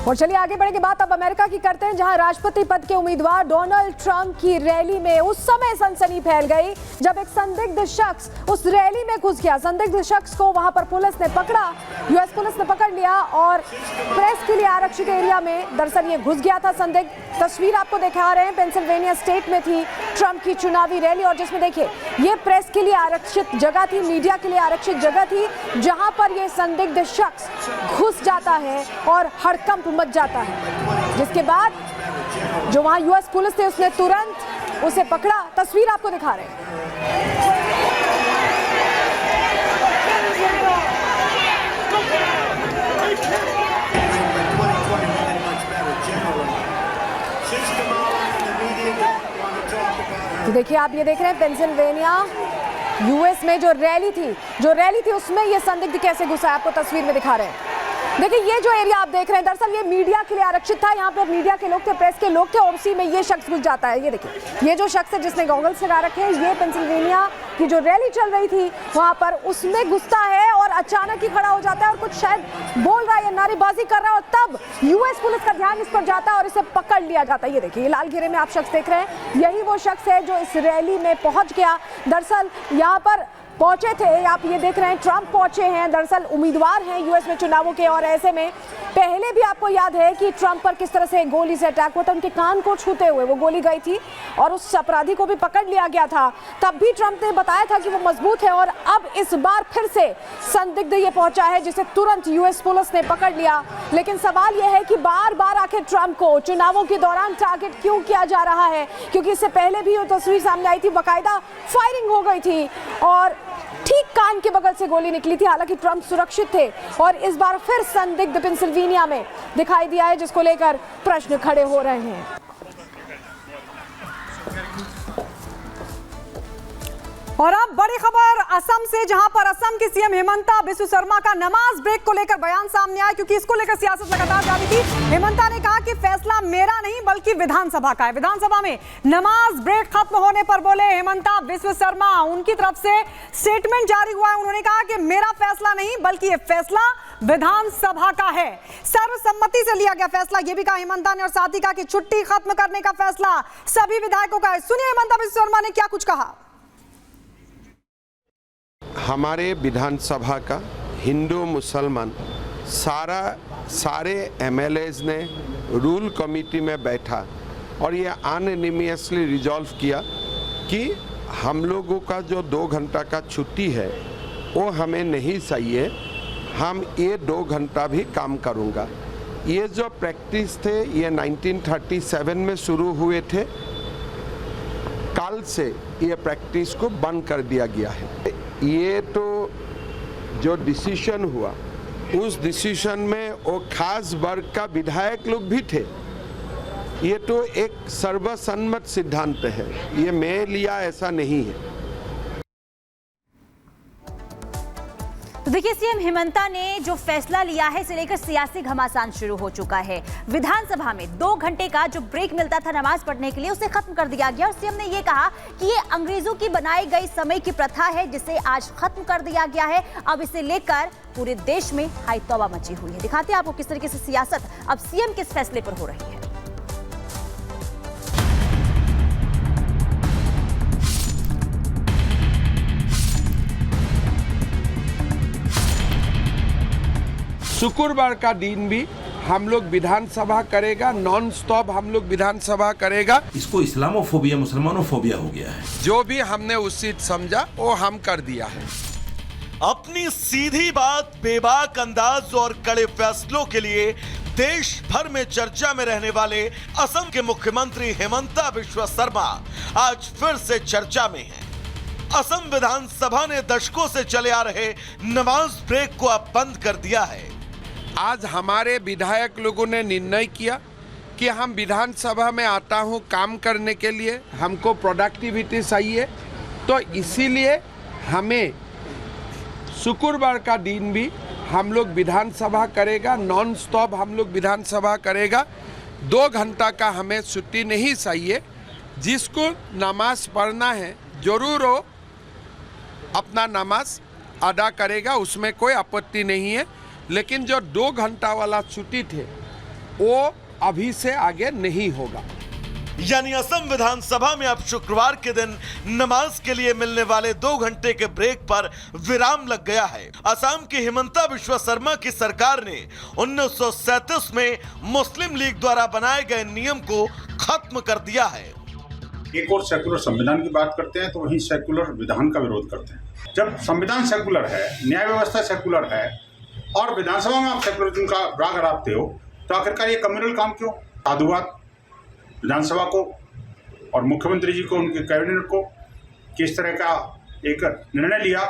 और चलिए आगे बढ़ेंगे, बात अब अमेरिका की करते हैं, जहां राष्ट्रपति पद के उम्मीदवार डोनाल्ड ट्रंप की रैली में उस समय सनसनी फैल गई जब एक संदिग्ध शख्स उस रैली में घुस गया। संदिग्ध शख्स को वहां पर पुलिस ने पकड़ा, यूएस पुलिस ने पकड़ लिया और प्रेस के लिए आरक्षित एरिया में दरअसल ये घुस गया था संदिग्ध। तस्वीर आपको दिखा रहे हैं, पेंसिल्वेनिया स्टेट में थी ट्रंप की चुनावी रैली और जिसमें देखिए ये प्रेस के लिए आरक्षित जगह थी, मीडिया के लिए आरक्षित जगह थी, जहां पर ये संदिग्ध शख्स घुस जाता है और हड़कंप मच जाता है, जिसके बाद जो वहां यूएस पुलिस थे उसने तुरंत उसे पकड़ा। तस्वीर आपको दिखा रहे हैं। तो देखिए आप ये देख रहे हैं पेंसिल्वेनिया यूएस में जो रैली थी उसमें ये संदिग्ध कैसे घुसा है, आपको तस्वीर में दिखा रहे हैं। देखिए ये जो एरिया आप देख रहे हैं दरअसल ये मीडिया के लिए आरक्षित था, यहाँ पे मीडिया के लोग थे, प्रेस के लोग थे और उसी में ये शख्स घुस जाता है। ये देखिए ये जो शख्स है जिसने गॉगल्स लगा रखे हैं, ये पेंसिल्वेनिया की जो रैली चल रही थी वहां पर उसमें घुसता है और अचानक ही खड़ा हो जाता है और कुछ शायद बोल रहा है या नारेबाजी कर रहा है और तब यूएस पुलिस का ध्यान इस पर जाता है और इसे पकड़ लिया जाता है। ये देखिए ये लाल घेरे में आप शख्स देख रहे हैं, यही वो शख्स है जो इस रैली में पहुंच गया। दरअसल यहाँ पर पहुंचे थे, आप ये देख रहे हैं ट्रंप पहुंचे हैं, दरअसल उम्मीदवार हैं यूएस में चुनावों के और ऐसे में पहले भी आपको याद है कि ट्रंप पर किस तरह से गोली से अटैक हुआ था, उनके कान को छूते हुए वो गोली गई थी और उस अपराधी को भी पकड़ लिया गया था। तब भी ट्रंप ने बताया था कि वो मजबूत है और अब इस बार फिर से संदिग्ध ये पहुंचा है जिसे तुरंत यूएस पुलिस ने पकड़ लिया। लेकिन सवाल यह है कि बार बार आखिर ट्रंप को चुनावों के दौरान टारगेट क्यों किया जा रहा है, क्योंकि इससे पहले भी वो तस्वीर सामने आई थी, बाकायदा फायरिंग हो गई थी और ठीक कान के बगल से गोली निकली थी। हालांकि ट्रंप सुरक्षित थे और इस बार फिर संदिग्ध पेंसिल्वेनिया में दिखाई दिया है, जिसको लेकर प्रश्न खड़े हो रहे हैं। और अब बड़ी खबर असम से, जहां पर असम के सीएम हिमंता बिस्वा शर्मा का नमाज ब्रेक को लेकर बयान सामने आया, क्योंकि इसको लेकर सियासत लगातार जारी थी। हिमंता ने कहा कि फैसला मेरा नहीं बल्कि विधानसभा का है। विधानसभा में नमाज ब्रेक खत्म होने पर बोले हिमंता बिस्वा शर्मा, उनकी तरफ से स्टेटमेंट जारी हुआ है। उन्होंने कहा कि मेरा फैसला नहीं बल्कि ये फैसला विधानसभा का है, सर्वसम्मति से लिया गया फैसला, ये भी कहा हिमंता ने और साथ ही कहा कि छुट्टी खत्म करने का फैसला सभी विधायकों का है। सुनिए हिमंता बिस्वा शर्मा ने क्या कुछ कहा। हमारे विधानसभा का हिंदू मुसलमान सारे एमएलएज ने रूल कमेटी में बैठा और ये अनएनिमियसली रिजॉल्व किया कि हम लोगों का जो 2 घंटा का छुट्टी है वो हमें नहीं चाहिए, हम ये 2 घंटा भी काम करूँगा। ये जो प्रैक्टिस थे ये 1937 में शुरू हुए थे, कल से ये प्रैक्टिस को बंद कर दिया गया है। ये तो जो डिसीजन हुआ उस डिसीजन में वो खास वर्ग का विधायक लोग भी थे, ये तो एक सर्वसम्मत सिद्धांत है, ये मैं लिया ऐसा नहीं है। तो देखिए सीएम हिमंता ने जो फैसला लिया है इसे लेकर सियासी घमासान शुरू हो चुका है। विधानसभा में 2 घंटे का जो ब्रेक मिलता था नमाज पढ़ने के लिए उसे खत्म कर दिया गया और सीएम ने ये कहा कि ये अंग्रेजों की बनाई गई समय की प्रथा है जिसे आज खत्म कर दिया गया है। अब इसे लेकर पूरे देश में हाई तौबा मची हुई है। दिखाते हैं आपको किस तरीके से सियासत अब सीएम के इस फैसले पर हो रही है। शुक्रवार का दिन भी हम लोग विधानसभा करेगा, नॉन स्टॉप हम लोग विधानसभा करेगा। इसको इस्लामोफोबिया मुसलमानोफोबिया हो गया है। जो भी हमने उचित समझा वो हम कर दिया है। अपनी सीधी बात, बेबाक अंदाज और कड़े फैसलों के लिए देश भर में चर्चा में रहने वाले असम के मुख्यमंत्री हिमंता बिस्वा शर्मा आज फिर से चर्चा में हैं। असम विधानसभा ने दशकों से चले आ रहे नमाज ब्रेक को अब बंद कर दिया है। आज हमारे विधायक लोगों ने निर्णय किया कि हम विधानसभा में आता हूं काम करने के लिए, हमको प्रोडक्टिविटी चाहिए, तो इसीलिए हमें शुक्रवार का दिन भी हम लोग विधानसभा करेगा, नॉन स्टॉप हम लोग विधानसभा करेगा। 2 घंटा का हमें छुट्टी नहीं चाहिए। जिसको नमाज पढ़ना है जरूर हो अपना नमाज अदा करेगा, उसमें कोई आपत्ति नहीं है। लेकिन जो 2 घंटा वाला छुट्टी थे वो अभी से आगे नहीं होगा। यानी असम विधानसभा में अब शुक्रवार के दिन नमाज के लिए मिलने वाले 2 घंटे के ब्रेक पर विराम लग गया है। असम की हिमंता बिश्वा शर्मा की सरकार ने 1937 में मुस्लिम लीग द्वारा बनाए गए नियम को खत्म कर दिया है। एक और सेकुलर संविधान की बात करते हैं तो वहीं सेकुलर विधान का विरोध करते हैं। जब संविधान सेकुलर है, न्याय व्यवस्था सेकुलर है और विधानसभा में आप सेकुलरिज्म का राग हराते हो, तो आखिरकार ये कम्युनल काम क्यों? साधुवाद विधानसभा को और मुख्यमंत्री जी को, उनके कैबिनेट को किस तरह का एक निर्णय लिया।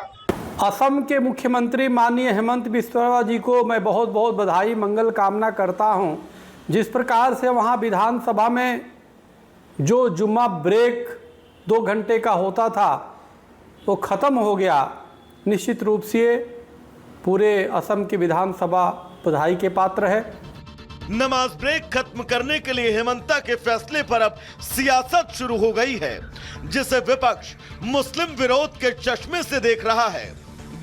असम के मुख्यमंत्री माननीय हेमंत बिस्वा जी को मैं बहुत बहुत बधाई मंगल कामना करता हूं। जिस प्रकार से वहां विधानसभा में जो जुम्मा ब्रेक 2 घंटे का होता था वो ख़त्म हो गया, निश्चित रूप से पूरे असम की विधानसभा बधाई के पात्र है। नमाज ब्रेक खत्म करने के लिए हेमंता के फैसले पर अब सियासत शुरू हो गई है, जिसे विपक्ष मुस्लिम विरोध के चश्मे से देख रहा है।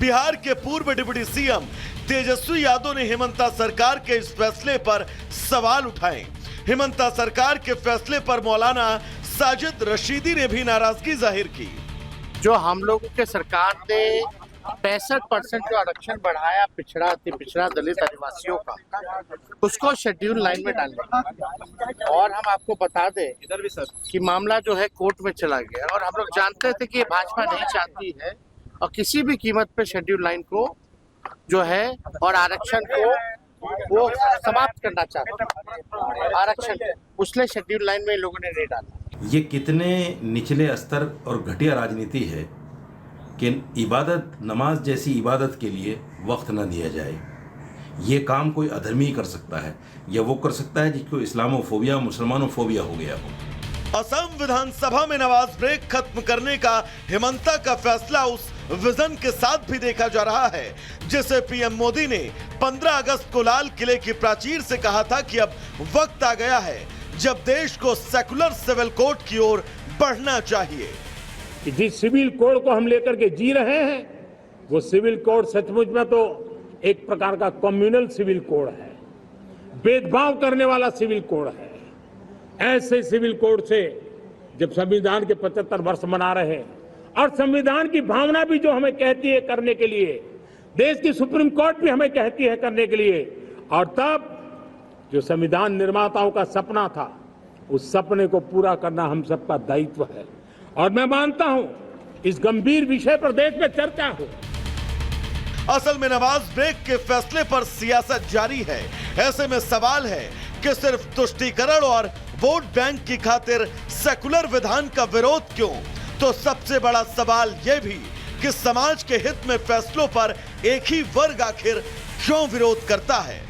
बिहार के पूर्व डिप्टी सीएम तेजस्वी यादव ने हेमंता सरकार के इस फैसले पर सवाल उठाए। हेमंता सरकार के फैसले पर मौलाना साजिद रशीदी ने भी नाराजगी जाहिर की। जो हम लोगों के सरकार ने 65% जो आरक्षण बढ़ाया पिछड़ा दलित आदिवासियों का, उसको शेड्यूल लाइन में डालने, और हम आपको बता दें इधर भी सर कि मामला जो है कोर्ट में चला गया और हम लोग जानते थे कि ये भाजपा नहीं चाहती है और किसी भी कीमत पे शेड्यूल लाइन को जो है और आरक्षण को वो समाप्त करना चाहते हैं। आरक्षण उसने शेड्यूल लाइन में इन लोगों ने नहीं डाला। ये कितने निचले स्तर और घटिया राजनीति है कि इबादत, नमाज जैसी इबादत के लिए वक्त न दिया जाए। ये काम कोई अधर्मी कर सकता है या वो कर सकता है जिसको इस्लामोफोबिया, मुसलमानोफोबिया हो गया हो। असम विधानसभा में नमाज ब्रेक खत्म करने का हेमंता का फैसला उस विजन के साथ भी देखा जा रहा है जिसे पीएम मोदी ने 15 अगस्त को लाल किले की प्राचीर से कहा था कि अब वक्त आ गया है जब देश को सेकुलर सिविल कोड की ओर बढ़ना चाहिए। जिस सिविल कोड को हम लेकर के जी रहे हैं वो सिविल कोड सचमुच में तो एक प्रकार का कम्युनल सिविल कोड है, भेदभाव करने वाला सिविल कोड है। ऐसे सिविल कोड से जब संविधान के 75 वर्ष मना रहे हैं और संविधान की भावना भी जो हमें कहती है करने के लिए, देश की सुप्रीम कोर्ट भी हमें कहती है करने के लिए, और तब जो संविधान निर्माताओं का सपना था उस सपने को पूरा करना हम सबका दायित्व है। और मैं मानता हूं इस गंभीर विषय पर देश में चर्चा हो। असल में नमाज ब्रेक के फैसले पर सियासत जारी है। ऐसे में सवाल है कि सिर्फ तुष्टीकरण और वोट बैंक की खातिर सेकुलर विधान का विरोध क्यों? तो सबसे बड़ा सवाल यह भी कि समाज के हित में फैसलों पर एक ही वर्ग आखिर क्यों विरोध करता है?